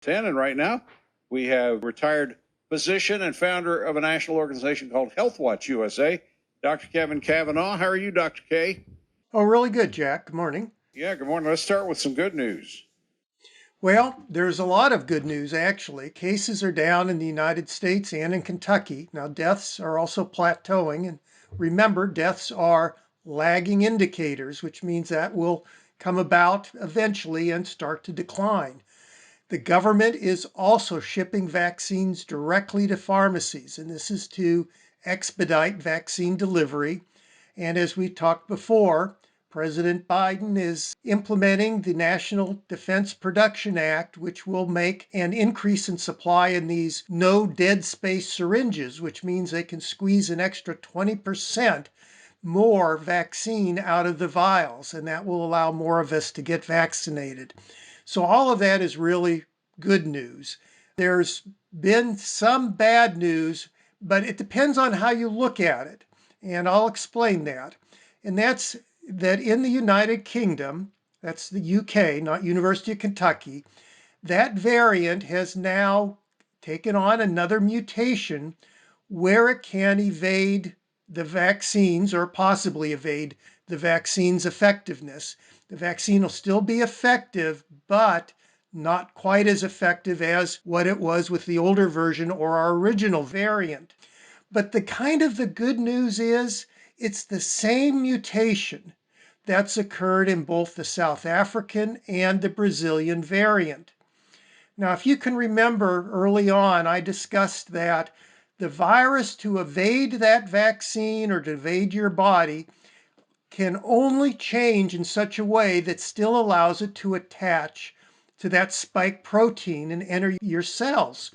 10, and right now we have retired physician and founder of a national organization called Health Watch USA, Dr. Kevin Kavanagh. How are you, Dr. K? Oh, really good, Jack. Good morning. Yeah, good morning. Let's start with some good news. Well, there's a lot of good news, actually. Cases are down in the United States and in Kentucky. Now, deaths are also plateauing. And remember, deaths are lagging indicators, which means that will come about eventually and start to decline. The government is also shipping vaccines directly to pharmacies, and this is to expedite vaccine delivery. And as we talked before, President Biden is implementing the National Defense Production Act, which will make an increase in supply in these no dead space syringes, which means they can squeeze an extra 20% more vaccine out of the vials, and that will allow more of us to get vaccinated. So all of that is really good news. There's been some bad news, but it depends on how you look at it. And I'll explain that. And that's that in the United Kingdom, that's the UK, not University of Kentucky, that variant has now taken on another mutation where it can evade the vaccines or possibly evade the vaccine's effectiveness. The vaccine will still be effective, but not quite as effective as what it was with the older version or our original variant. But the good news is it's the same mutation that's occurred in both the South African and the Brazilian variant. Now, if you can remember early on, I discussed that the virus, to evade that vaccine or to evade your body, can only change in such a way that still allows it to attach to that spike protein and enter your cells.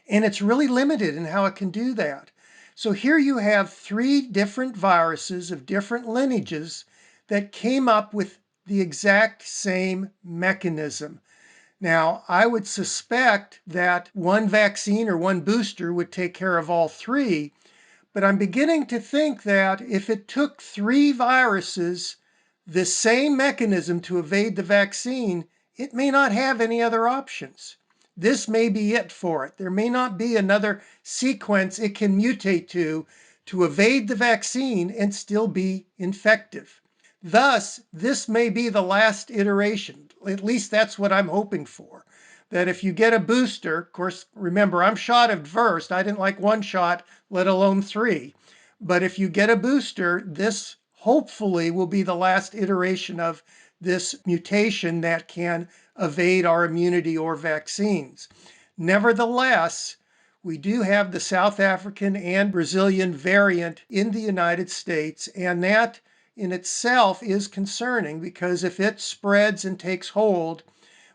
And it's really limited in how it can do that. So here you have three different viruses of different lineages that came up with the exact same mechanism. Now, I would suspect that one vaccine or one booster would take care of all three, but I'm beginning to think that if it took three viruses, the same mechanism to evade the vaccine, it may not have any other options. This may be it for it. There may not be another sequence it can mutate to evade the vaccine and still be infective. Thus, this may be the last iteration. At least that's what I'm hoping for. That if you get a booster, of course, remember, I'm shot adverse. I didn't like one shot, let alone three. But if you get a booster, this hopefully will be the last iteration of this mutation that can evade our immunity or vaccines. Nevertheless, we do have the South African and Brazilian variant in the United States, and that in itself is concerning because if it spreads and takes hold,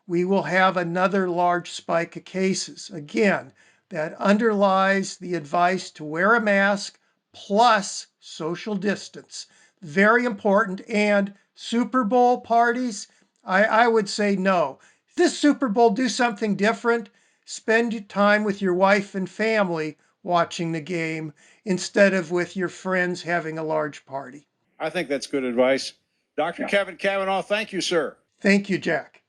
we will have another large spike of cases. Again, that underlies the advice to wear a mask plus social distance. Very important. And Super Bowl parties, I would say no. This Super Bowl, do something different. Spend time with your wife and family watching the game instead of with your friends having a large party. I think that's good advice. Dr. Kevin Kavanagh, thank you, sir. Thank you, Jack.